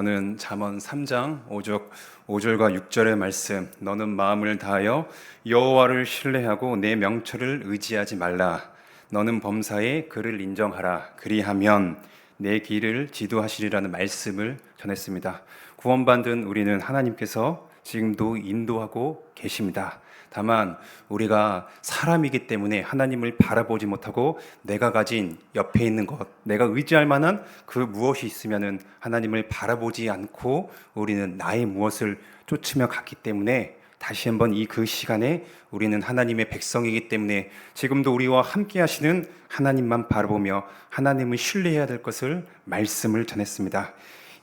저는 잠언 3장 5절과 6절의 말씀, 너는 마음을 다하여 여호와를 신뢰하고 내 명철을 의지하지 말라. 너는 범사에 그를 인정하라. 그리하면 내 길을 지도하시리라는 말씀을 전했습니다. 구원받은 우리는 하나님께서 지금도 인도하고 계십니다. 다만 우리가 사람이기 때문에 하나님을 바라보지 못하고 내가 가진 옆에 있는 것, 내가 의지할 만한 그 무엇이 있으면은 하나님을 바라보지 않고 우리는 나의 무엇을 쫓으며 갔기 때문에 다시 한번 이 그 시간에 우리는 하나님의 백성이기 때문에 지금도 우리와 함께 하시는 하나님만 바라보며 하나님을 신뢰해야 될 것을 말씀을 전했습니다.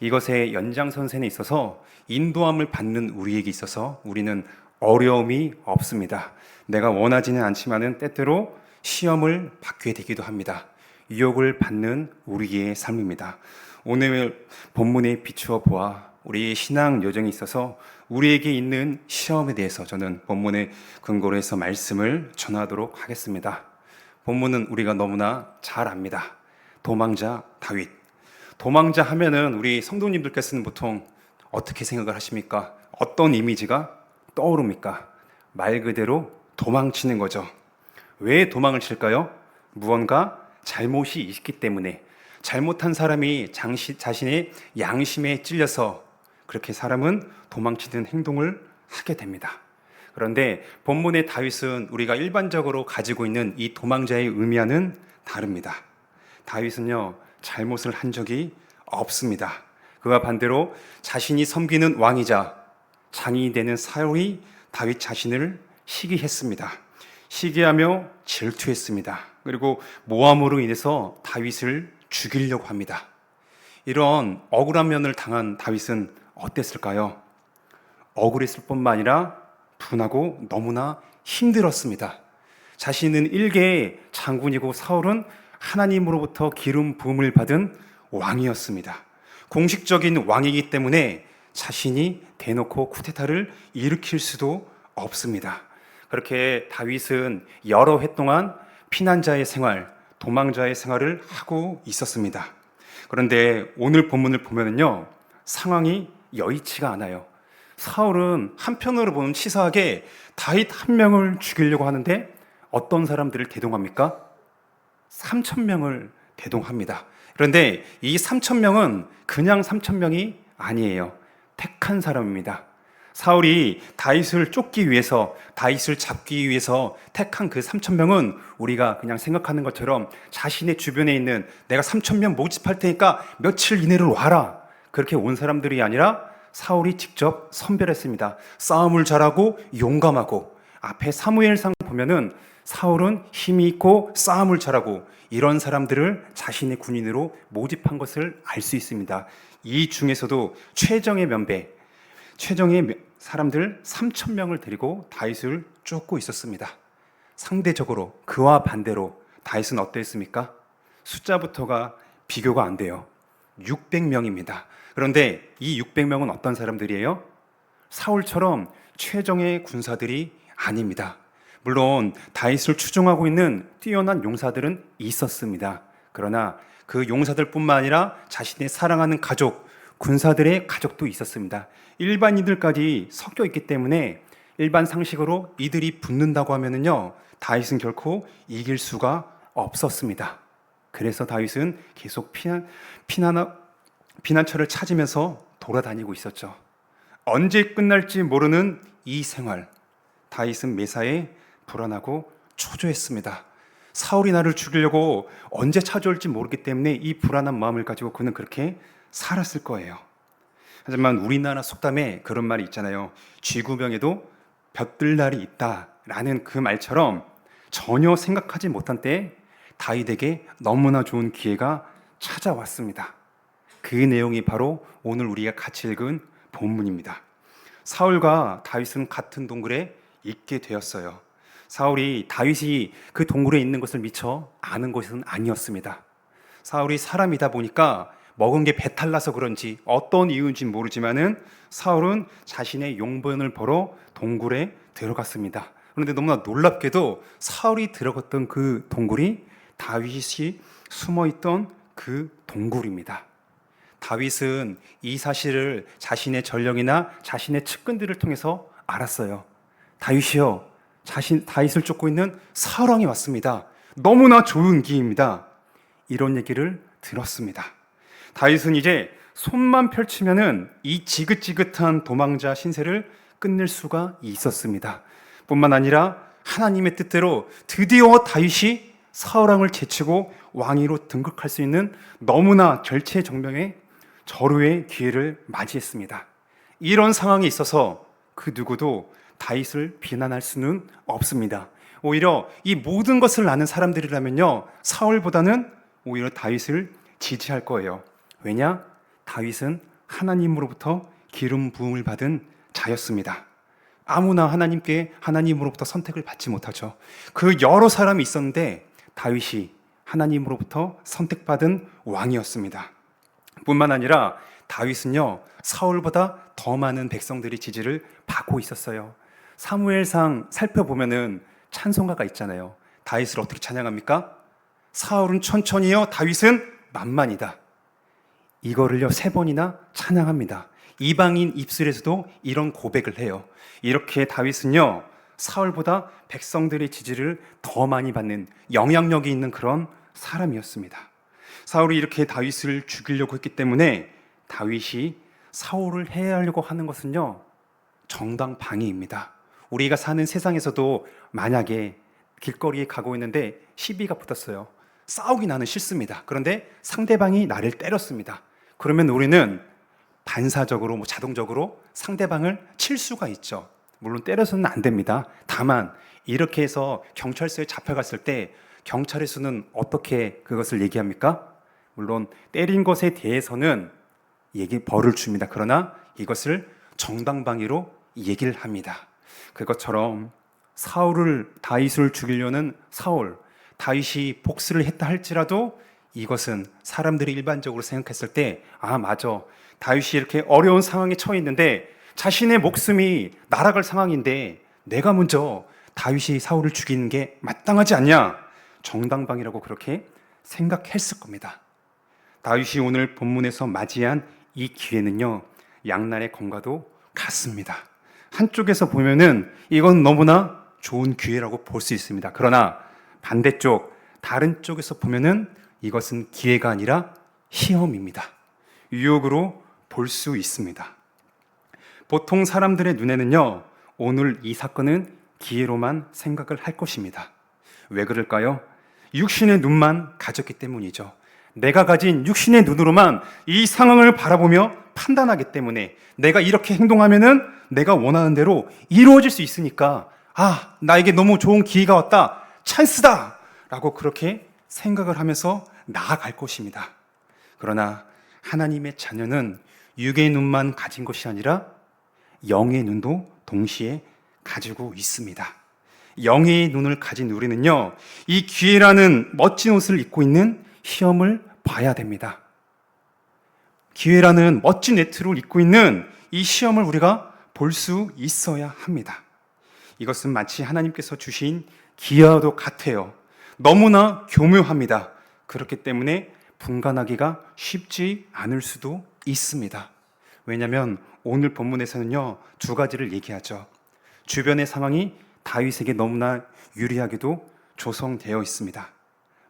이것의 연장선상에 있어서 인도함을 받는 우리에게 있어서 우리는 어려움이 없습니다. 내가 원하지는 않지만은 때때로 시험을 받게 되기도 합니다. 유혹을 받는 우리의 삶입니다. 오늘 본문에 비추어 보아 우리의 신앙 여정에 있어서 우리에게 있는 시험에 대해서 저는 본문의 근거로 해서 말씀을 전하도록 하겠습니다. 본문은 우리가 너무나 잘 압니다. 도망자 다윗. 도망자 하면은 우리 성도님들께서는 보통 어떻게 생각을 하십니까? 어떤 이미지가 떠오릅니까? 말 그대로 도망치는 거죠. 왜 도망을 칠까요? 무언가 잘못이 있기 때문에, 잘못한 사람이 자신의 양심에 찔려서 그렇게 사람은 도망치는 행동을 하게 됩니다. 그런데 본문의 다윗은 우리가 일반적으로 가지고 있는 이 도망자의 의미와는 다릅니다. 다윗은요, 잘못을 한 적이 없습니다. 그와 반대로 자신이 섬기는 왕이자 장인이 되는 사울이 다윗 자신을 시기했습니다. 시기하며 질투했습니다. 그리고 모함으로 인해서 다윗을 죽이려고 합니다. 이런 억울한 면을 당한 다윗은 어땠을까요? 억울했을 뿐만 아니라 분하고 너무나 힘들었습니다. 자신은 일개의 장군이고 사울은 하나님으로부터 기름 부음을 받은 왕이었습니다. 공식적인 왕이기 때문에 자신이 대놓고 쿠데타를 일으킬 수도 없습니다. 그렇게 다윗은 여러 해 동안 피난자의 생활, 도망자의 생활을 하고 있었습니다. 그런데 오늘 본문을 보면은요, 상황이 여의치가 않아요. 사울은 한편으로 보면 치사하게 다윗 한 명을 죽이려고 하는데 어떤 사람들을 대동합니까? 3,000명을 대동합니다. 그런데 이 3,000명은 그냥 3,000명이 아니에요. 택한 사람입니다. 사울이 다윗을 쫓기 위해서, 다윗을 잡기 위해서 택한 그 3,000명은 우리가 그냥 생각하는 것처럼 자신의 주변에 있는 내가 3,000명 모집할 테니까 며칠 이내로 와라, 그렇게 온 사람들이 아니라 사울이 직접 선별했습니다. 싸움을 잘하고 용감하고, 앞에 사무엘상 보면은 사울은 힘이 있고 싸움을 잘하고 이런 사람들을 자신의 군인으로 모집한 것을 알 수 있습니다. 이 중에서도 최정의 면배, 최정의 사람들 3,000명을 데리고 다윗을 쫓고 있었습니다. 상대적으로 그와 반대로 다윗은 어땠습니까? 숫자부터가 비교가 안 돼요. 600명입니다. 그런데 이 600명은 어떤 사람들이에요? 사울처럼 최정의 군사들이 아닙니다. 물론 다윗을 추종하고 있는 뛰어난 용사들은 있었습니다. 그러나 그 용사들뿐만 아니라 자신의 사랑하는 가족, 군사들의 가족도 있었습니다. 일반인들까지 섞여 있기 때문에 일반 상식으로 이들이 붙는다고 하면은요, 다윗은 결코 이길 수가 없었습니다. 그래서 다윗은 계속 피난처를 찾으면서 돌아다니고 있었죠. 언제 끝날지 모르는 이 생활, 다윗은 매사에 불안하고 초조했습니다. 사울이 나를 죽이려고 언제 찾아올지 모르기 때문에 이 불안한 마음을 가지고 그는 그렇게 살았을 거예요. 하지만 우리나라 속담에 그런 말이 있잖아요. 쥐구멍에도 볕들 날이 있다라는 그 말처럼 전혀 생각하지 못한 때에 다윗에게 너무나 좋은 기회가 찾아왔습니다. 그 내용이 바로 오늘 우리가 같이 읽은 본문입니다. 사울과 다윗은 같은 동굴에 있게 되었어요. 사울이 다윗이 그 동굴에 있는 것을 미처 아는 것은 아니었습니다. 사울이 사람이다 보니까 먹은 게 배탈 나서 그런지 어떤 이유인지 모르지만은 사울은 자신의 용변을 벌어 동굴에 들어갔습니다. 그런데 너무나 놀랍게도 사울이 들어갔던 그 동굴이 다윗이 숨어있던 그 동굴입니다. 다윗은 이 사실을 자신의 전령이나 자신의 측근들을 통해서 알았어요. 다윗이요, 다윗을 쫓고 있는 사울 왕이 왔습니다. 너무나 좋은 기회입니다. 이런 얘기를 들었습니다. 다윗은 이제 손만 펼치면은 이 지긋지긋한 도망자 신세를 끝낼 수가 있었습니다. 뿐만 아니라 하나님의 뜻대로 드디어 다윗이 사울 왕을 제치고 왕위로 등극할 수 있는 너무나 절체정명의 절호의 기회를 맞이했습니다. 이런 상황에 있어서 그 누구도 다윗을 비난할 수는 없습니다. 오히려 이 모든 것을 아는 사람들이라면요, 사울보다는 오히려 다윗을 지지할 거예요. 왜냐? 다윗은 하나님으로부터 기름 부음을 받은 자였습니다. 아무나 하나님으로부터 선택을 받지 못하죠. 그 여러 사람이 있었는데 다윗이 하나님으로부터 선택받은 왕이었습니다. 뿐만 아니라 다윗은요, 사울보다 더 많은 백성들의 지지를 받고 있었어요. 사무엘상 살펴보면은 찬송가가 있잖아요. 다윗을 어떻게 찬양합니까? 사울은 천천히요, 다윗은 만만이다. 이거를요 3번이나 찬양합니다. 이방인 입술에서도 이런 고백을 해요. 이렇게 다윗은요, 사울보다 백성들의 지지를 더 많이 받는 영향력이 있는 그런 사람이었습니다. 사울이 이렇게 다윗을 죽이려고 했기 때문에 다윗이 사울을 해하려고 하는 것은요, 정당방위입니다. 우리가 사는 세상에서도 만약에 길거리에 가고 있는데 시비가 붙었어요. 싸우기 나는 싫습니다. 그런데 상대방이 나를 때렸습니다. 그러면 우리는 반사적으로, 자동적으로 상대방을 칠 수가 있죠. 물론 때려서는 안 됩니다. 다만 이렇게 해서 경찰서에 잡혀갔을 때 경찰에서는 어떻게 그것을 얘기합니까? 물론 때린 것에 대해서는 벌을 줍니다. 그러나 이것을 정당방위로 얘기를 합니다. 그것처럼 다윗을 죽이려는 사울, 다윗이 복수를 했다 할지라도 이것은 사람들이 일반적으로 생각했을 때, 맞아, 다윗이 이렇게 어려운 상황에 처해 있는데 자신의 목숨이 날아갈 상황인데 내가 먼저 다윗이 사울을 죽이는 게 마땅하지 않냐, 정당방위라고 그렇게 생각했을 겁니다. 다윗이 오늘 본문에서 맞이한 이 기회는요, 양날의 검과도 같습니다. 한쪽에서 보면은 이건 너무나 좋은 기회라고 볼 수 있습니다. 그러나 반대쪽, 다른 쪽에서 보면은 이것은 기회가 아니라 시험입니다. 유혹으로 볼 수 있습니다. 보통 사람들의 눈에는요, 오늘 이 사건은 기회로만 생각을 할 것입니다. 왜 그럴까요? 육신의 눈만 가졌기 때문이죠. 내가 가진 육신의 눈으로만 이 상황을 바라보며 판단하기 때문에 내가 이렇게 행동하면은 내가 원하는 대로 이루어질 수 있으니까, 나에게 너무 좋은 기회가 왔다, 찬스다 라고 그렇게 생각을 하면서 나아갈 것입니다. 그러나 하나님의 자녀는 육의 눈만 가진 것이 아니라 영의 눈도 동시에 가지고 있습니다. 영의 눈을 가진 우리는요, 이 기회라는 멋진 옷을 입고 있는 시험을 봐야 됩니다. 기회라는 멋진 외투를 입고 있는 이 시험을 우리가 볼 수 있어야 합니다. 이것은 마치 하나님께서 주신 기회와도 같아요. 너무나 교묘합니다. 그렇기 때문에 분간하기가 쉽지 않을 수도 있습니다. 왜냐하면 오늘 본문에서는요, 2가지를 얘기하죠. 주변의 상황이 다윗에게 너무나 유리하게도 조성되어 있습니다.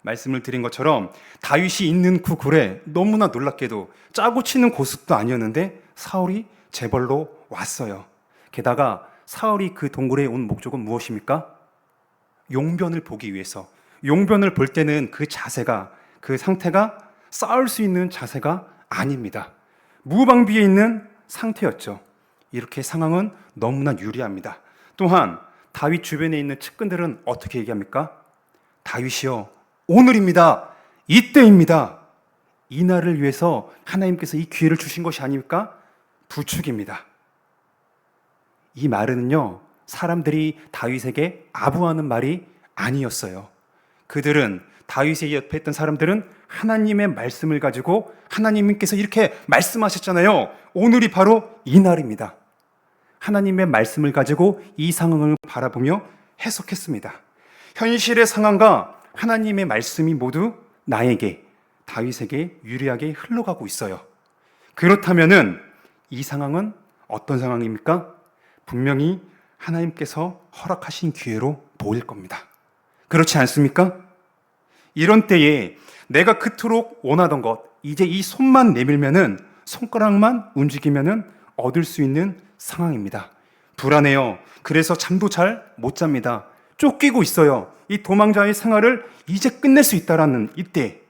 말씀을 드린 것처럼 다윗이 있는 그 굴에 너무나 놀랍게도 짜고 치는 고수도 아니었는데 사울이 재벌로 왔어요. 게다가 사울이 그 동굴에 온 목적은 무엇입니까? 용변을 보기 위해서. 용변을 볼 때는 그 자세가, 그 상태가 싸울 수 있는 자세가 아닙니다. 무방비에 있는 상태였죠. 이렇게 상황은 너무나 유리합니다. 또한 다윗 주변에 있는 측근들은 어떻게 얘기합니까? 다윗이요, 오늘입니다. 이때입니다. 이 날을 위해서 하나님께서 이 기회를 주신 것이 아닙니까? 부축입니다. 이 말은요, 사람들이 다윗에게 아부하는 말이 아니었어요. 그들은, 다윗의 옆에 있던 사람들은 하나님의 말씀을 가지고 하나님께서 이렇게 말씀하셨잖아요. 오늘이 바로 이 날입니다. 하나님의 말씀을 가지고 이 상황을 바라보며 해석했습니다. 현실의 상황과 하나님의 말씀이 모두 나에게, 다윗에게 유리하게 흘러가고 있어요. 그렇다면은 이 상황은 어떤 상황입니까? 분명히 하나님께서 허락하신 기회로 보일 겁니다. 그렇지 않습니까? 이런 때에 내가 그토록 원하던 것, 이제 이 손만 내밀면은, 손가락만 움직이면은 얻을 수 있는 상황입니다. 불안해요. 그래서 잠도 잘 못 잡니다. 쫓기고 있어요. 이 도망자의 생활을 이제 끝낼 수 있다라는 이때,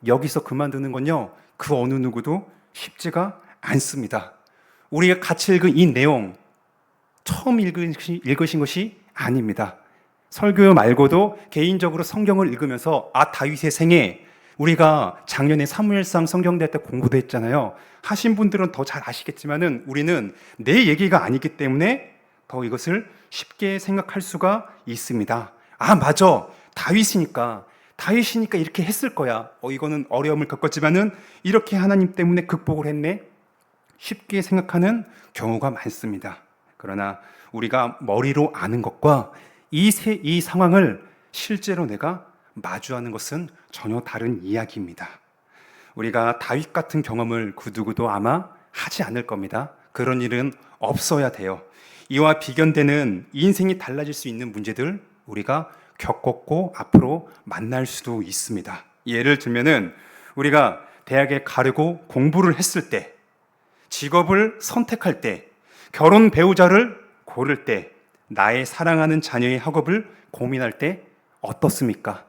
여기서 그만두는 건요, 그 어느 누구도 쉽지가 않습니다. 우리가 같이 읽은 이 내용, 처음 읽으신 것이 아닙니다. 설교 말고도 개인적으로 성경을 읽으면서 다윗의 생애, 우리가 작년에 사무엘상 성경대회 때 공부도 했잖아요. 하신 분들은 더 잘 아시겠지만은 우리는 내 얘기가 아니기 때문에 더 이것을 쉽게 생각할 수가 있습니다. 맞아. 다윗이니까 이렇게 했을 거야. 이거는 어려움을 겪었지만은 이렇게 하나님 때문에 극복을 했네. 쉽게 생각하는 경우가 많습니다. 그러나 우리가 머리로 아는 것과 이 상황을 실제로 내가 마주하는 것은 전혀 다른 이야기입니다. 우리가 다윗 같은 경험을 그 누구도 아마 하지 않을 겁니다. 그런 일은 없어야 돼요. 이와 비견되는 인생이 달라질 수 있는 문제들 우리가 겪었고 앞으로 만날 수도 있습니다. 예를 들면은 우리가 대학에 가려고 공부를 했을 때, 직업을 선택할 때, 결혼 배우자를 고를 때, 나의 사랑하는 자녀의 학업을 고민할 때 어떻습니까?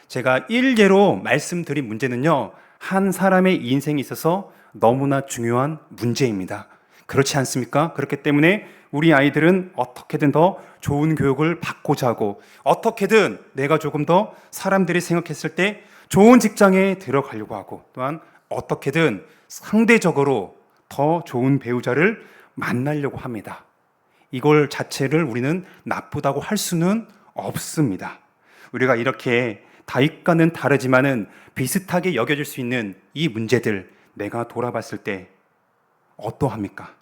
제가 일례로 말씀드린 문제는요, 한 사람의 인생에 있어서 너무나 중요한 문제입니다. 그렇지 않습니까? 그렇기 때문에 우리 아이들은 어떻게든 더 좋은 교육을 받고자 하고, 어떻게든 내가 조금 더 사람들이 생각했을 때 좋은 직장에 들어가려고 하고, 또한 어떻게든 상대적으로 더 좋은 배우자를 만나려고 합니다. 이걸 자체를 우리는 나쁘다고 할 수는 없습니다. 우리가 이렇게 다윗과는 다르지만은 비슷하게 여겨질 수 있는 이 문제들, 내가 돌아봤을 때 어떠합니까?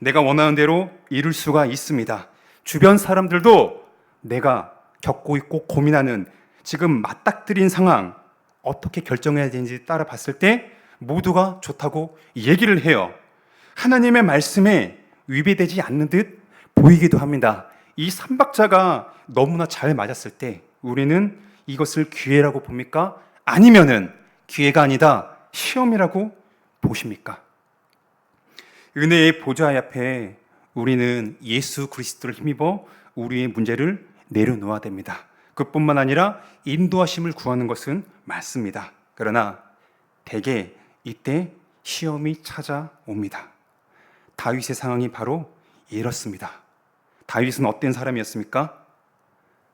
내가 원하는 대로 이룰 수가 있습니다. 주변 사람들도 내가 겪고 있고 고민하는 지금 맞닥뜨린 상황, 어떻게 결정해야 되는지 따라 봤을 때 모두가 좋다고 얘기를 해요. 하나님의 말씀에 위배되지 않는 듯 보이기도 합니다. 이 삼박자가 너무나 잘 맞았을 때 우리는 이것을 기회라고 봅니까? 아니면은 기회가 아니다, 시험이라고 보십니까? 은혜의 보좌 앞에 우리는 예수 그리스도를 힘입어 우리의 문제를 내려놓아야 됩니다. 그뿐만 아니라 인도하심을 구하는 것은 맞습니다. 그러나 대개 이때 시험이 찾아옵니다. 다윗의 상황이 바로 이렇습니다. 다윗은 어떤 사람이었습니까?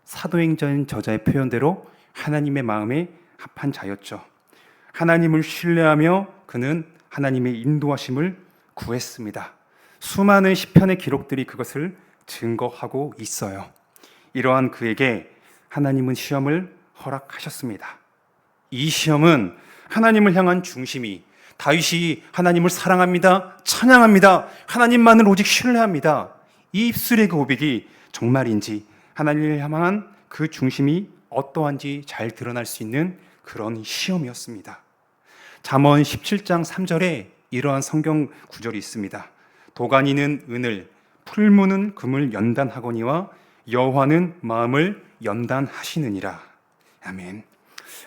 사도행전 저자의 표현대로 하나님의 마음에 합한 자였죠. 하나님을 신뢰하며 그는 하나님의 인도하심을 구했습니다. 수많은 시편의 기록들이 그것을 증거하고 있어요. 이러한 그에게 하나님은 시험을 허락하셨습니다. 이 시험은 하나님을 향한 중심이, 다윗이 하나님을 사랑합니다, 찬양합니다, 하나님만을 오직 신뢰합니다, 이 입술의 그 고백이 정말인지, 하나님을 향한 그 중심이 어떠한지 잘 드러날 수 있는 그런 시험이었습니다. 잠언 17장 3절에 이러한 성경 구절이 있습니다. 도가니는 은을, 풀무는 금을 연단하거니와 여호와는 마음을 연단하시느니라. 아멘.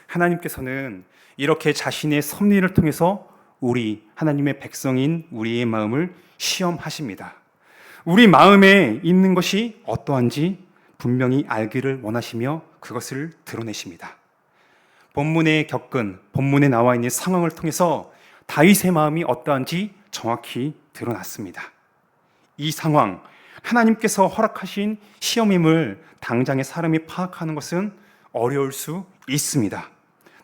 하나님께서는 이렇게 자신의 섭리를 통해서 우리 하나님의 백성인 우리의 마음을 시험하십니다. 우리 마음에 있는 것이 어떠한지 분명히 알기를 원하시며 그것을 드러내십니다. 본문에 나와 있는 상황을 통해서 다윗의 마음이 어떠한지 정확히 드러났습니다. 이 상황, 하나님께서 허락하신 시험임을 당장의 사람이 파악하는 것은 어려울 수 있습니다.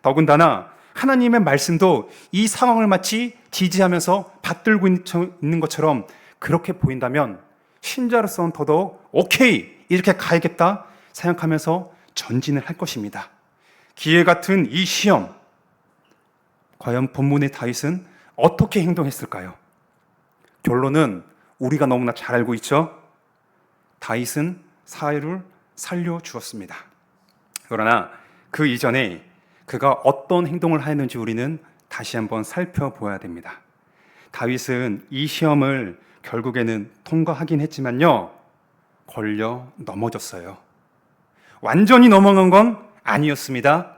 더군다나 하나님의 말씀도 이 상황을 마치 지지하면서 받들고 있는 것처럼 그렇게 보인다면 신자로서는 더더욱 오케이, 이렇게 가야겠다 생각하면서 전진을 할 것입니다. 기회 같은 이 시험, 과연 본문의 다윗은 어떻게 행동했을까요? 결론은 우리가 너무나 잘 알고 있죠. 다윗은 사울을 살려주었습니다. 그러나 그 이전에 그가 어떤 행동을 하였는지 우리는 다시 한번 살펴보아야 됩니다. 다윗은 이 시험을 결국에는 통과하긴 했지만요, 걸려 넘어졌어요. 완전히 넘어간 건 아니었습니다.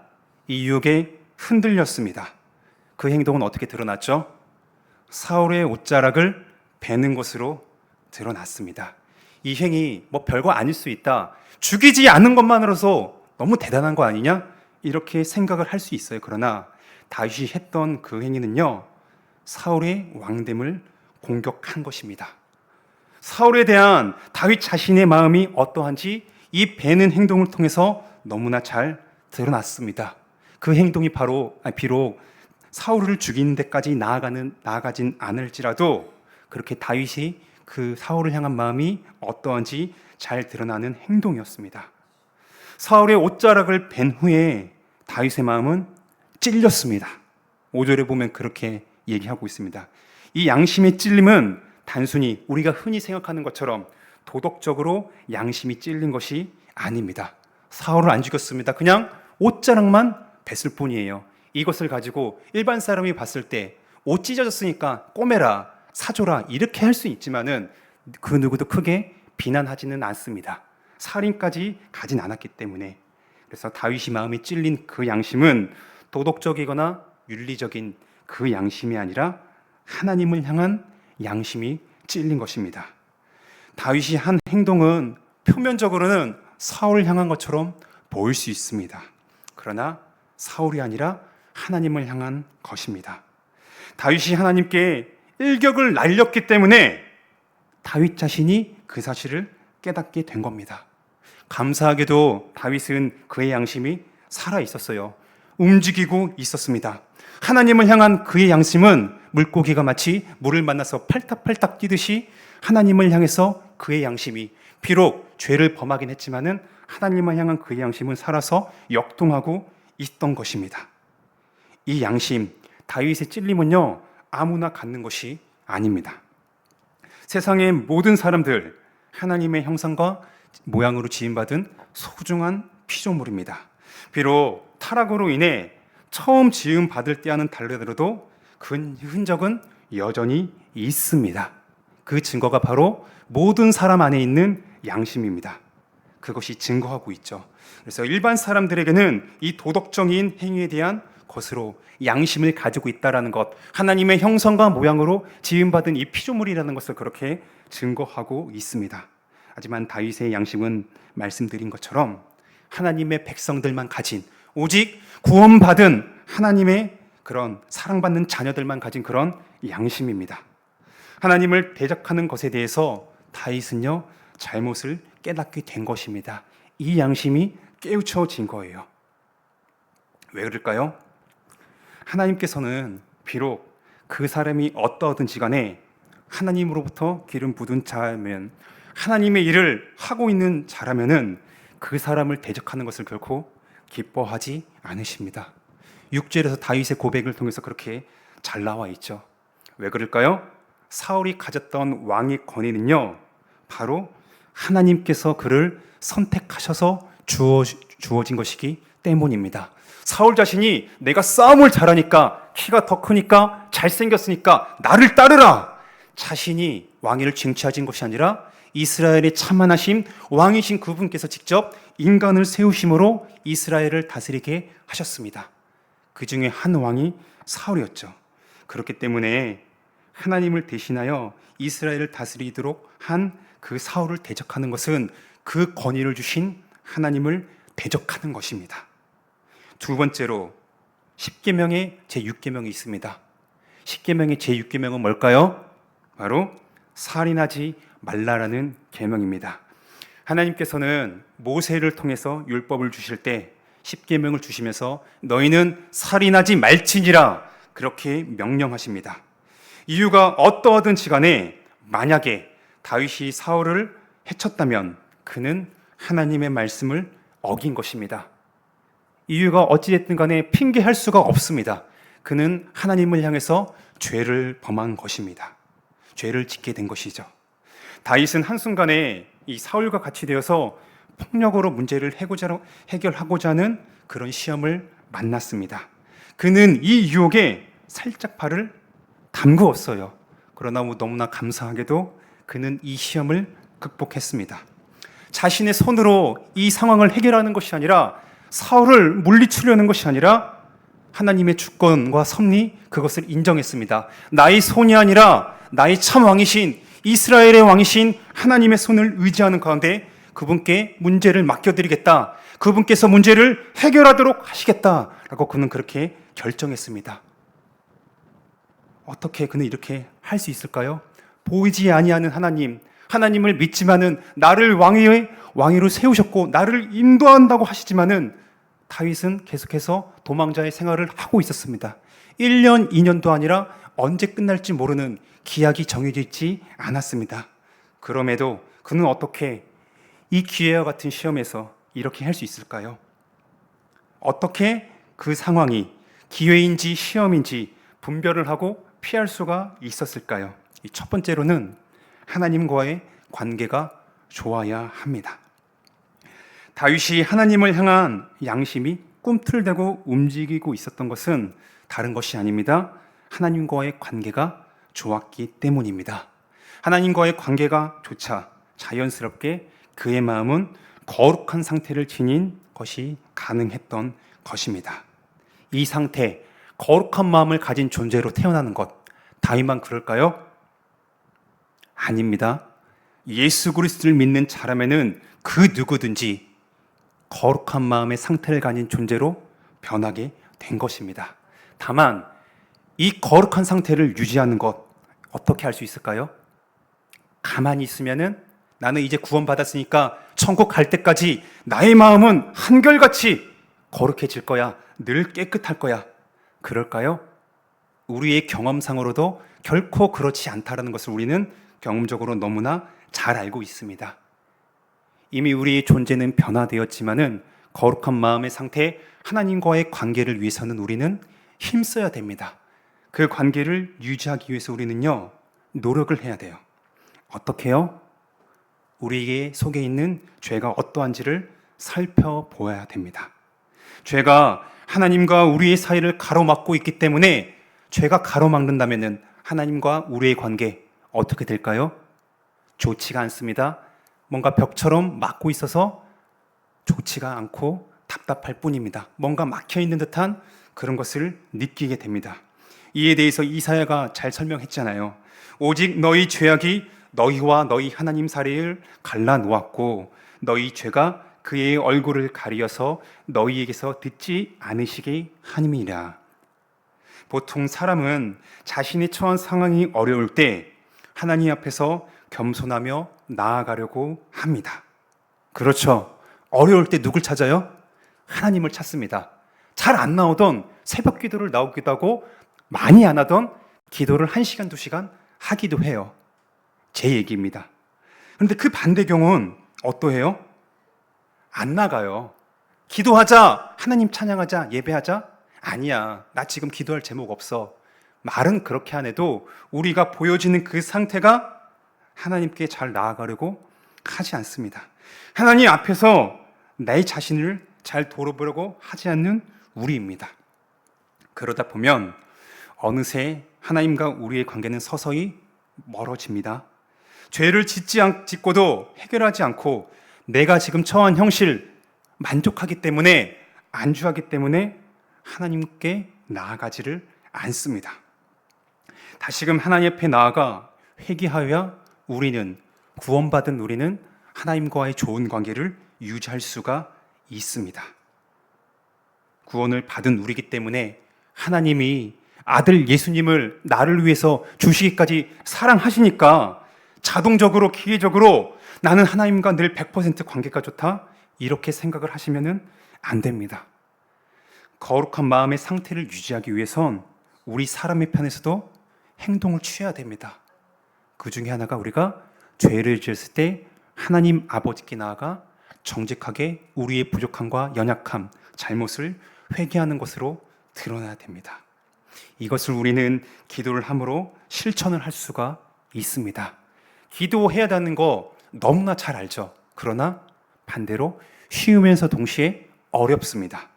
이 유혹에 흔들렸습니다. 그 행동은 어떻게 드러났죠? 사울의 옷자락을 베는 것으로 드러났습니다. 이 행위 뭐 별거 아닐 수 있다, 죽이지 않는 것만으로도 너무 대단한 거 아니냐, 이렇게 생각을 할 수 있어요. 그러나 다윗이 했던 그 행위는요, 사울의 왕됨을 공격한 것입니다. 사울에 대한 다윗 자신의 마음이 어떠한지 이 베는 행동을 통해서 너무나 잘 드러났습니다. 그 행동이 비록 사울을 죽이는 데까지 나아가진 않을지라도 그렇게 다윗이 그 사울을 향한 마음이 어떠한지 잘 드러나는 행동이었습니다. 사울의 옷자락을 벤 후에 다윗의 마음은 찔렸습니다. 5절에 보면 그렇게 얘기하고 있습니다. 이 양심의 찔림은 단순히 우리가 흔히 생각하는 것처럼 도덕적으로 양심이 찔린 것이 아닙니다. 사울을 안 죽였습니다. 그냥 옷자락만 뱄을 뿐이에요. 이것을 가지고 일반 사람이 봤을 때 옷 찢어졌으니까 꼬매라, 사줘라, 이렇게 할 수 있지만은 그 누구도 크게 비난하지는 않습니다. 살인까지 가진 않았기 때문에. 그래서 다윗이 마음이 찔린 그 양심은 도덕적이거나 윤리적인 그 양심이 아니라 하나님을 향한 양심이 찔린 것입니다. 다윗이 한 행동은 표면적으로는 사울을 향한 것처럼 보일 수 있습니다. 그러나 사울이 아니라 하나님을 향한 것입니다. 다윗이 하나님께 일격을 날렸기 때문에 다윗 자신이 그 사실을 깨닫게 된 겁니다. 감사하게도 다윗은 그의 양심이 살아 있었어요. 움직이고 있었습니다. 하나님을 향한 그의 양심은 물고기가 마치 물을 만나서 팔딱팔딱 뛰듯이 하나님을 향해서 그의 양심이 비록 죄를 범하긴 했지만은 하나님을 향한 그의 양심은 살아서 역동하고 있던 것입니다. 이 양심, 다윗의 찔림은요, 아무나 갖는 것이 아닙니다. 세상의 모든 사람들, 하나님의 형상과 모양으로 지음받은 소중한 피조물입니다. 비록 타락으로 인해 처음 지음받을 때와는 다르더라도 그 흔적은 여전히 있습니다. 그 증거가 바로 모든 사람 안에 있는 양심입니다. 그것이 증거하고 있죠. 그래서 일반 사람들에게는 이 도덕적인 행위에 대한 것으로 양심을 가지고 있다는 것, 하나님의 형상과 모양으로 지음받은 이 피조물이라는 것을 그렇게 증거하고 있습니다. 하지만 다윗의 양심은 말씀드린 것처럼 하나님의 백성들만 가진, 오직 구원받은 하나님의 그런 사랑받는 자녀들만 가진 그런 양심입니다. 하나님을 대적하는 것에 대해서 다윗은요, 잘못을 깨닫게 된 것입니다. 이 양심이 깨우쳐진 거예요. 왜 그럴까요? 하나님께서는 비록 그 사람이 어떠하든지 간에 하나님으로부터 기름 부은 자면, 하나님의 일을 하고 있는 자라면은 그 사람을 대적하는 것을 결코 기뻐하지 않으십니다. 6절에서 다윗의 고백을 통해서 그렇게 잘 나와 있죠. 왜 그럴까요? 사울이 가졌던 왕의 권위는요, 바로 하나님께서 그를 선택하셔서 주어진 것이기 때문입니다. 사울 자신이 내가 싸움을 잘하니까, 키가 더 크니까, 잘생겼으니까 나를 따르라, 자신이 왕위를 쟁취하신 것이 아니라 이스라엘의 참만하신 왕이신 그분께서 직접 인간을 세우심으로 이스라엘을 다스리게 하셨습니다. 그 중에 한 왕이 사울이었죠. 그렇기 때문에 하나님을 대신하여 이스라엘을 다스리도록 한 그 사울을 대적하는 것은 그 권위를 주신 하나님을 대적하는 것입니다. 두 번째로 십계명의 제6계명이 있습니다. 십계명의 제6계명은 뭘까요? 바로 살인하지 말라라는 계명입니다. 하나님께서는 모세를 통해서 율법을 주실 때 십계명을 주시면서 너희는 살인하지 말지니라 그렇게 명령하십니다. 이유가 어떠하든지 간에 만약에 다윗이 사울을 해쳤다면 그는 하나님의 말씀을 어긴 것입니다. 이유가 어찌됐든 간에 핑계할 수가 없습니다. 그는 하나님을 향해서 죄를 범한 것입니다. 죄를 짓게 된 것이죠. 다윗은 한순간에 이 사울과 같이 되어서 폭력으로 문제를 해결하고자 하는 그런 시험을 만났습니다. 그는 이 유혹에 살짝 발을 담그었어요. 그러나 너무나 감사하게도 그는 이 시험을 극복했습니다. 자신의 손으로 이 상황을 해결하는 것이 아니라, 사울을 물리치려는 것이 아니라 하나님의 주권과 섭리, 그것을 인정했습니다. 나의 손이 아니라 나의 참 왕이신 이스라엘의 왕이신 하나님의 손을 의지하는 가운데 그분께 문제를 맡겨드리겠다, 그분께서 문제를 해결하도록 하시겠다라고 그는 그렇게 결정했습니다. 어떻게 그는 이렇게 할 수 있을까요? 보이지 아니하는 하나님, 하나님을 믿지만은 나를 왕위로 세우셨고 나를 인도한다고 하시지만은 다윗은 계속해서 도망자의 생활을 하고 있었습니다. 1년, 2년도 아니라 언제 끝날지 모르는 기약이 정해져 있지 않았습니다. 그럼에도 그는 어떻게 이 기회와 같은 시험에서 이렇게 할 수 있을까요? 어떻게 그 상황이 기회인지 시험인지 분별을 하고 피할 수가 있었을까요? 첫 번째로는 하나님과의 관계가 좋아야 합니다. 다윗이 하나님을 향한 양심이 꿈틀대고 움직이고 있었던 것은 다른 것이 아닙니다. 하나님과의 관계가 좋았기 때문입니다. 하나님과의 관계가 좋자 자연스럽게 그의 마음은 거룩한 상태를 지닌 것이 가능했던 것입니다. 이 상태, 거룩한 마음을 가진 존재로 태어나는 것, 다윗만 그럴까요? 아닙니다. 예수 그리스도를 믿는 사람에는 그 누구든지 거룩한 마음의 상태를 가진 존재로 변하게 된 것입니다. 다만 이 거룩한 상태를 유지하는 것, 어떻게 할 수 있을까요? 가만히 있으면은 나는 이제 구원받았으니까 천국 갈 때까지 나의 마음은 한결같이 거룩해질 거야, 늘 깨끗할 거야, 그럴까요? 우리의 경험상으로도 결코 그렇지 않다라는 것을 우리는 경험적으로 너무나 잘 알고 있습니다. 이미 우리의 존재는 변화되었지만은 거룩한 마음의 상태, 하나님과의 관계를 위해서는 우리는 힘써야 됩니다. 그 관계를 유지하기 위해서 우리는요, 노력을 해야 돼요. 어떻게요? 우리의 속에 있는 죄가 어떠한지를 살펴보아야 됩니다. 죄가 하나님과 우리의 사이를 가로막고 있기 때문에, 죄가 가로막는다면은 하나님과 우리의 관계 어떻게 될까요? 좋지가 않습니다. 뭔가 벽처럼 막고 있어서 좋지가 않고 답답할 뿐입니다. 뭔가 막혀 있는 듯한 그런 것을 느끼게 됩니다. 이에 대해서 이사야가 잘 설명했잖아요. 오직 너희 죄악이 너희와 너희 하나님 사이를 갈라놓았고 너희 죄가 그의 얼굴을 가리어서 너희에게서 듣지 않으시게 함이니라. 보통 사람은 자신이 처한 상황이 어려울 때 하나님 앞에서 겸손하며 나아가려고 합니다. 그렇죠. 어려울 때 누굴 찾아요? 하나님을 찾습니다. 잘 안 나오던 새벽 기도를 나오기도 하고 많이 안 하던 기도를 1시간, 2시간 하기도 해요. 제 얘기입니다. 그런데 그 반대 경우는 어떠해요? 안 나가요. 기도하자, 하나님 찬양하자, 예배하자? 아니야, 나 지금 기도할 제목 없어. 말은 그렇게 안 해도 우리가 보여지는 그 상태가 하나님께 잘 나아가려고 하지 않습니다. 하나님 앞에서 내 자신을 잘 돌아보려고 하지 않는 우리입니다. 그러다 보면 어느새 하나님과 우리의 관계는 서서히 멀어집니다. 죄를 짓고도 해결하지 않고 내가 지금 처한 형실 만족하기 때문에, 안주하기 때문에 하나님께 나아가지를 않습니다. 다시금 하나님 앞에 나아가 회개하여야 우리는, 구원받은 우리는 하나님과의 좋은 관계를 유지할 수가 있습니다. 구원을 받은 우리이기 때문에 하나님이 아들 예수님을 나를 위해서 주시기까지 사랑하시니까 자동적으로, 기계적으로 나는 하나님과 늘 100% 관계가 좋다, 이렇게 생각을 하시면 안 됩니다. 거룩한 마음의 상태를 유지하기 위해선 우리 사람의 편에서도 행동을 취해야 됩니다. 그 중에 하나가 우리가 죄를 지었을 때 하나님 아버지께 나아가 정직하게 우리의 부족함과 연약함, 잘못을 회개하는 것으로 드러나야 됩니다. 이것을 우리는 기도를 함으로 실천을 할 수가 있습니다. 기도해야 되는 거 너무나 잘 알죠. 그러나 반대로 쉬우면서 동시에 어렵습니다.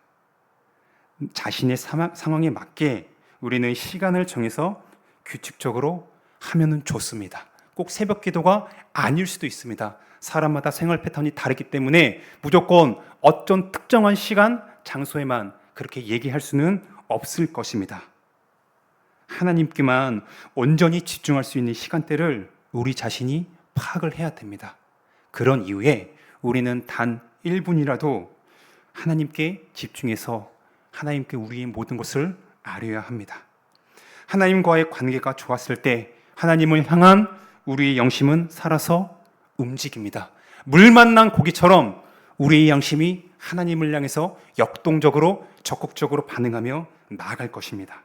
자신의 상황에 맞게 우리는 시간을 정해서 규칙적으로 하면은 좋습니다. 꼭 새벽 기도가 아닐 수도 있습니다. 사람마다 생활 패턴이 다르기 때문에 무조건 어떤 특정한 시간, 장소에만 그렇게 얘기할 수는 없을 것입니다. 하나님께만 온전히 집중할 수 있는 시간대를 우리 자신이 파악을 해야 됩니다. 그런 이유에 우리는 단 1분이라도 하나님께 집중해서 하나님께 우리의 모든 것을 아뢰어야 합니다. 하나님과의 관계가 좋았을 때 하나님을 향한 우리의 영심은 살아서 움직입니다. 물 만난 고기처럼 우리의 양심이 하나님을 향해서 역동적으로 적극적으로 반응하며 나아갈 것입니다.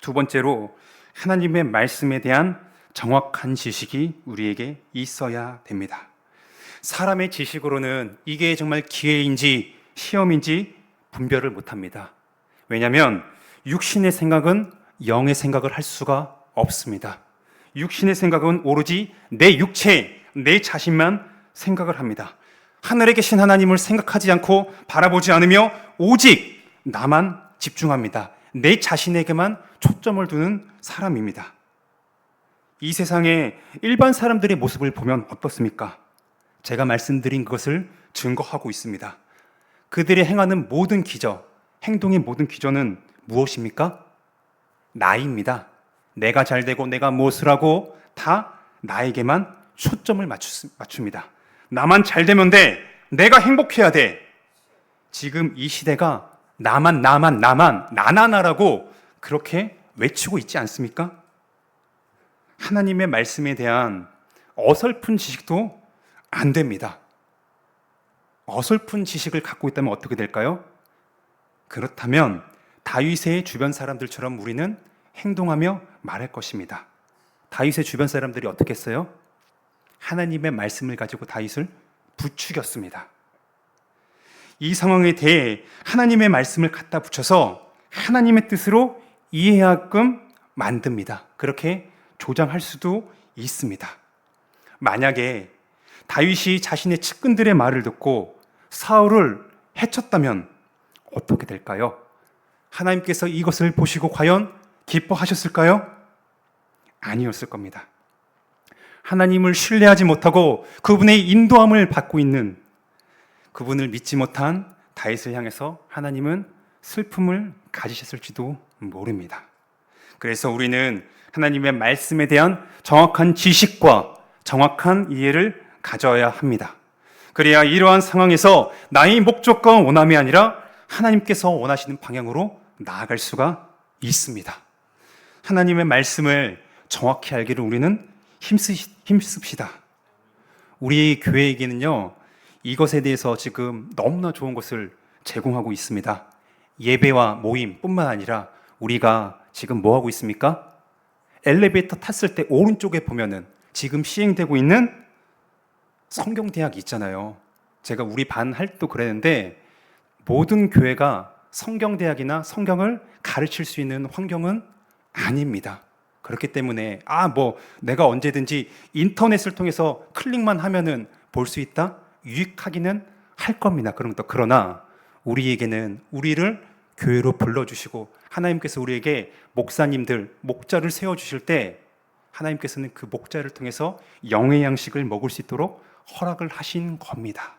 두 번째로 하나님의 말씀에 대한 정확한 지식이 우리에게 있어야 됩니다. 사람의 지식으로는 이게 정말 기회인지 시험인지 분별을 못합니다. 왜냐하면 육신의 생각은 영의 생각을 할 수가 없습니다. 육신의 생각은 오로지 내 육체, 내 자신만 생각을 합니다. 하늘에 계신 하나님을 생각하지 않고 바라보지 않으며 오직 나만 집중합니다. 내 자신에게만 초점을 두는 사람입니다. 이 세상의 일반 사람들의 모습을 보면 어떻습니까? 제가 말씀드린 것을 증거하고 있습니다. 그들이 행하는 모든 기저, 행동의 모든 기저는 무엇입니까? 나입니다. 내가 잘 되고 내가 무엇을 하고 다 나에게만 초점을 맞춥니다. 나만 잘 되면 돼. 내가 행복해야 돼. 지금 이 시대가 나나라고 그렇게 외치고 있지 않습니까? 하나님의 말씀에 대한 어설픈 지식도 안 됩니다. 어설픈 지식을 갖고 있다면 어떻게 될까요? 그렇다면 다윗의 주변 사람들처럼 우리는 행동하며 말할 것입니다. 다윗의 주변 사람들이 어떻게 했어요? 하나님의 말씀을 가지고 다윗을 부추겼습니다. 이 상황에 대해 하나님의 말씀을 갖다 붙여서 하나님의 뜻으로 이해하게끔 만듭니다. 그렇게 조장할 수도 있습니다. 만약에 다윗이 자신의 측근들의 말을 듣고 사울을 해쳤다면 어떻게 될까요? 하나님께서 이것을 보시고 과연 기뻐하셨을까요? 아니었을 겁니다. 하나님을 신뢰하지 못하고 그분의 인도함을 받고 있는 그분을 믿지 못한 다윗을 향해서 하나님은 슬픔을 가지셨을지도 모릅니다. 그래서 우리는 하나님의 말씀에 대한 정확한 지식과 정확한 이해를 가져야 합니다. 그래야 이러한 상황에서 나의 목적과 원함이 아니라 하나님께서 원하시는 방향으로 나아갈 수가 있습니다. 하나님의 말씀을 정확히 알기를 우리는 힘씁시다. 우리 교회에게는요, 이것에 대해서 지금 너무나 좋은 것을 제공하고 있습니다. 예배와 모임뿐만 아니라 우리가 지금 뭐 하고 있습니까? 엘리베이터 탔을 때 오른쪽에 보면은 지금 시행되고 있는 성경대학이 있잖아요. 제가 우리 반 할 때도 그랬는데 모든 교회가 성경대학이나 성경을 가르칠 수 있는 환경은 아닙니다. 그렇기 때문에 내가 언제든지 인터넷을 통해서 클릭만 하면은 볼 수 있다? 유익하기는 할 겁니다. 그러나 우리에게는 우리를 교회로 불러주시고 하나님께서 우리에게 목사님들, 목자를 세워주실 때 하나님께서는 그 목자를 통해서 영의 양식을 먹을 수 있도록 허락을 하신 겁니다.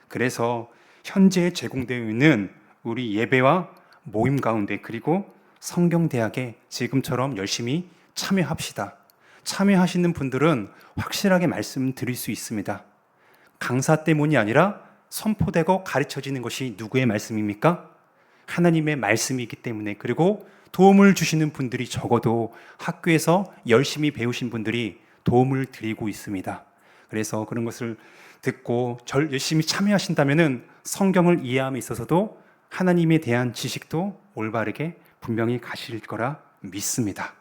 그래서 현재 제공되어 있는 우리 예배와 모임 가운데 그리고 성경대학에 지금처럼 열심히 참여합시다. 참여하시는 분들은 확실하게 말씀드릴 수 있습니다. 강사 때문이 아니라 선포되고 가르쳐지는 것이 누구의 말씀입니까? 하나님의 말씀이기 때문에, 그리고 도움을 주시는 분들이 적어도 학교에서 열심히 배우신 분들이 도움을 드리고 있습니다. 그래서 그런 것을 듣고 열심히 참여하신다면 성경을 이해함에 있어서도 하나님에 대한 지식도 올바르게 분명히 가실 거라 믿습니다.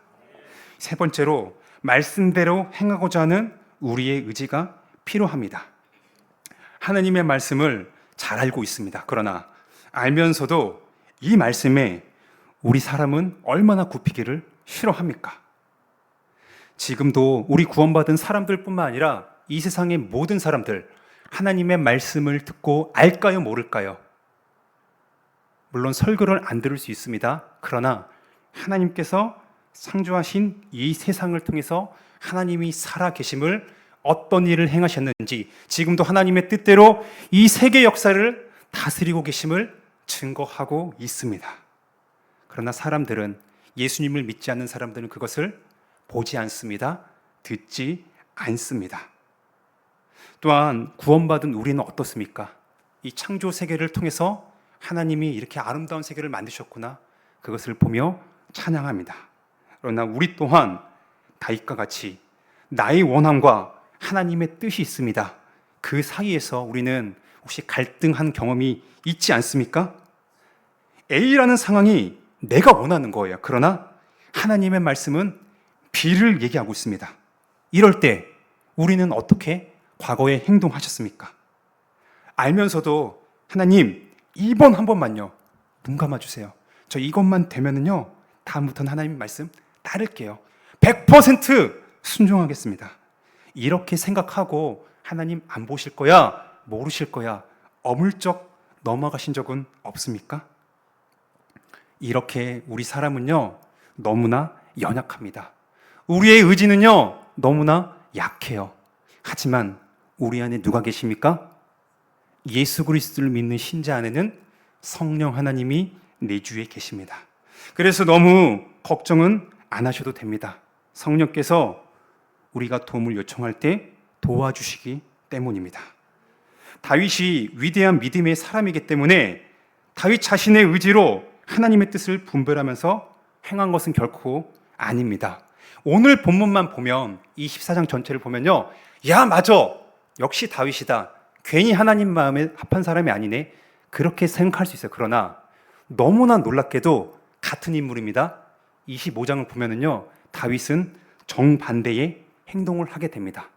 세 번째로 말씀대로 행하고자 하는 우리의 의지가 필요합니다. 하나님의 말씀을 잘 알고 있습니다. 그러나 알면서도 이 말씀에 우리 사람은 얼마나 굽히기를 싫어합니까? 지금도 우리 구원받은 사람들뿐만 아니라 이 세상의 모든 사람들 하나님의 말씀을 듣고 알까요, 모를까요? 물론 설교를 안 들을 수 있습니다. 그러나 하나님께서 창조하신 이 세상을 통해서 하나님이 살아 계심을, 어떤 일을 행하셨는지, 지금도 하나님의 뜻대로 이 세계 역사를 다스리고 계심을 증거하고 있습니다. 그러나 사람들은, 예수님을 믿지 않는 사람들은 그것을 보지 않습니다. 듣지 않습니다. 또한 구원받은 우리는 어떻습니까? 이 창조 세계를 통해서 하나님이 이렇게 아름다운 세계를 만드셨구나, 그것을 보며 찬양합니다. 그러나 우리 또한 다윗과 같이 나의 원함과 하나님의 뜻이 있습니다. 그 사이에서 우리는 혹시 갈등한 경험이 있지 않습니까? A라는 상황이 내가 원하는 거예요. 그러나 하나님의 말씀은 B를 얘기하고 있습니다. 이럴 때 우리는 어떻게 과거에 행동하셨습니까? 알면서도 하나님, 이번 한 번만요, 눈 감아주세요. 저 이것만 되면은요, 다음부터는 하나님 말씀 따를게요. 100% 순종하겠습니다. 이렇게 생각하고 하나님 안 보실 거야, 모르실 거야, 어물쩍 넘어가신 적은 없습니까? 이렇게 우리 사람은요, 너무나 연약합니다. 우리의 의지는요, 너무나 약해요. 하지만 우리 안에 누가 계십니까? 예수 그리스도를 믿는 신자 안에는 성령 하나님이 내주에 계십니다. 그래서 너무 걱정은 안 하셔도 됩니다. 성령께서 우리가 도움을 요청할 때 도와주시기 때문입니다. 다윗이 위대한 믿음의 사람이기 때문에 다윗 자신의 의지로 하나님의 뜻을 분별하면서 행한 것은 결코 아닙니다. 오늘 본문만 보면, 이 14장 전체를 보면요, 야, 맞아, 역시 다윗이다, 괜히 하나님 마음에 합한 사람이 아니네, 그렇게 생각할 수 있어요. 그러나 너무나 놀랍게도 같은 인물입니다. 25장을 보면은요, 다윗은 정반대의 행동을 하게 됩니다.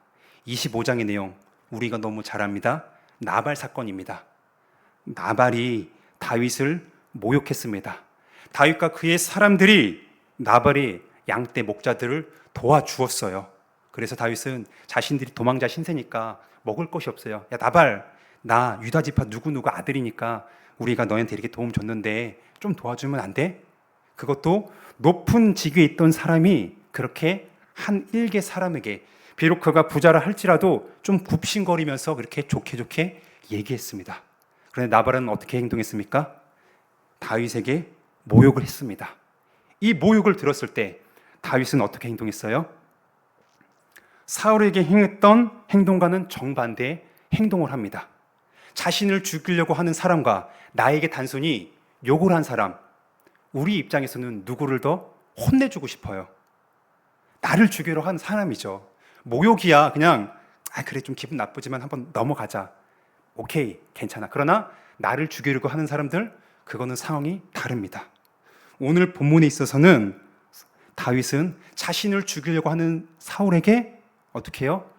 25장의 내용 우리가 너무 잘 압니다. 나발 사건입니다. 나발이 다윗을 모욕했습니다. 다윗과 그의 사람들이 나발의 양떼 목자들을 도와주었어요. 그래서 다윗은 자신들이 도망자 신세니까 먹을 것이 없어요. 야, 나발, 나 유다 지파 누구누구 아들이니까 우리가 너한테 이렇게 도움 줬는데 좀 도와주면 안 돼? 그것도 높은 직위에 있던 사람이 그렇게 한 일개 사람에게, 비록 그가 부자라 할지라도 좀 굽신거리면서 그렇게 좋게 얘기했습니다. 그런데 나발은 어떻게 행동했습니까? 다윗에게 모욕을 했습니다. 이 모욕을 들었을 때 다윗은 어떻게 행동했어요? 사울에게 행했던 행동과는 정반대의 행동을 합니다. 자신을 죽이려고 하는 사람과 나에게 단순히 욕을 한 사람, 우리 입장에서는 누구를 더 혼내주고 싶어요? 나를 죽이려 한 사람이죠. 모욕이야, 그냥 그래 좀 기분 나쁘지만 한번 넘어가자, 오케이, 괜찮아. 그러나 나를 죽이려고 하는 사람들, 그거는 상황이 다릅니다. 오늘 본문에 있어서는 다윗은 자신을 죽이려고 하는 사울에게 어떻게 해요?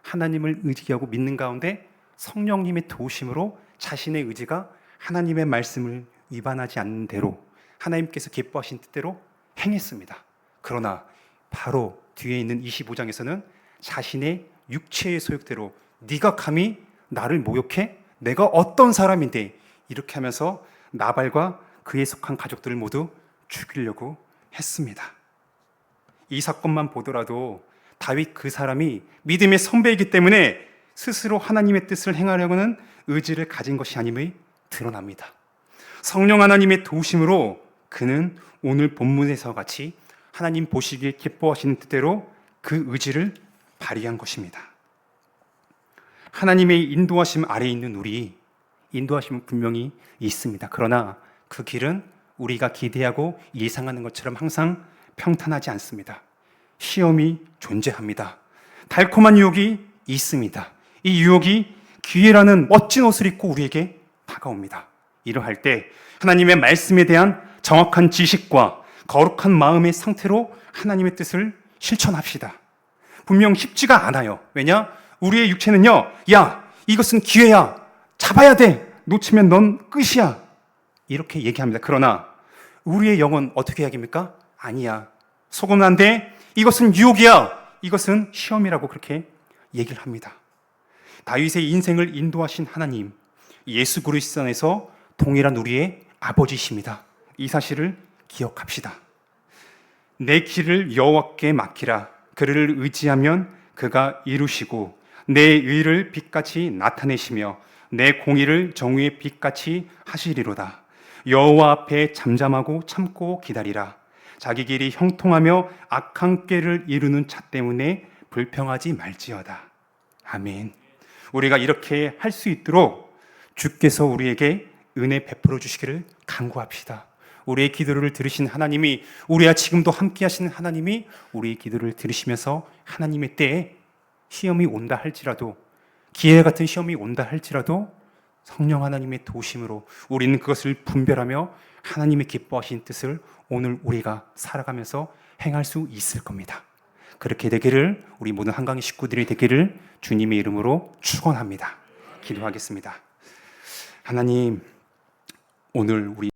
하나님을 의지하고 믿는 가운데 성령님의 도우심으로 자신의 의지가 하나님의 말씀을 위반하지 않는 대로 하나님께서 기뻐하신 뜻대로 행했습니다. 그러나 바로 뒤에 있는 25장에서는 자신의 육체의 소욕대로, 네가 감히 나를 모욕해? 내가 어떤 사람인데? 이렇게 하면서 나발과 그에 속한 가족들을 모두 죽이려고 했습니다. 이 사건만 보더라도 다윗 그 사람이 믿음의 선배이기 때문에 스스로 하나님의 뜻을 행하려는 의지를 가진 것이 아님이 드러납니다. 성령 하나님의 도우심으로 그는 오늘 본문에서 같이 하나님 보시기에 기뻐하시는 뜻대로 그 의지를 발휘한 것입니다. 하나님의 인도하심 아래에 있는 우리, 인도하심은 분명히 있습니다. 그러나 그 길은 우리가 기대하고 예상하는 것처럼 항상 평탄하지 않습니다. 시험이 존재합니다. 달콤한 유혹이 있습니다. 이 유혹이 기회라는 멋진 옷을 입고 우리에게 다가옵니다. 이러할 때 하나님의 말씀에 대한 정확한 지식과 거룩한 마음의 상태로 하나님의 뜻을 실천합시다. 분명 쉽지가 않아요. 왜냐? 우리의 육체는요, 야, 이것은 기회야, 잡아야 돼, 놓치면 넌 끝이야, 이렇게 얘기합니다. 그러나 우리의 영은 어떻게 이야기합니까? 아니야, 속으면 안 돼, 이것은 유혹이야, 이것은 시험이라고 그렇게 얘기를 합니다. 다윗의 인생을 인도하신 하나님, 예수 그리스도 안에서 동일한 우리의 아버지이십니다. 이 사실을 기억합시다. 내 길을 여호와께 맡기라. 그를 의지하면 그가 이루시고 내 의를 빛같이 나타내시며 내 공의를 정의의 빛같이 하시리로다. 여호와 앞에 잠잠하고 참고 기다리라. 자기 길이 형통하며 악한 꾀를 이루는 자 때문에 불평하지 말지어다. 아멘. 우리가 이렇게 할 수 있도록 주께서 우리에게 은혜 베풀어 주시기를 간구합시다. 우리의 기도를 들으신 하나님이, 우리와 지금도 함께 하시는 하나님이 우리의 기도를 들으시면서 하나님의 때에 시험이 온다 할지라도, 기회 같은 시험이 온다 할지라도 성령 하나님의 도우심으로 우리는 그것을 분별하며 하나님의 기뻐하신 뜻을 오늘 우리가 살아가면서 행할 수 있을 겁니다. 그렇게 되기를, 우리 모든 한강의 식구들이 되기를 주님의 이름으로 축원합니다. 기도하겠습니다. 하나님, 오늘 우리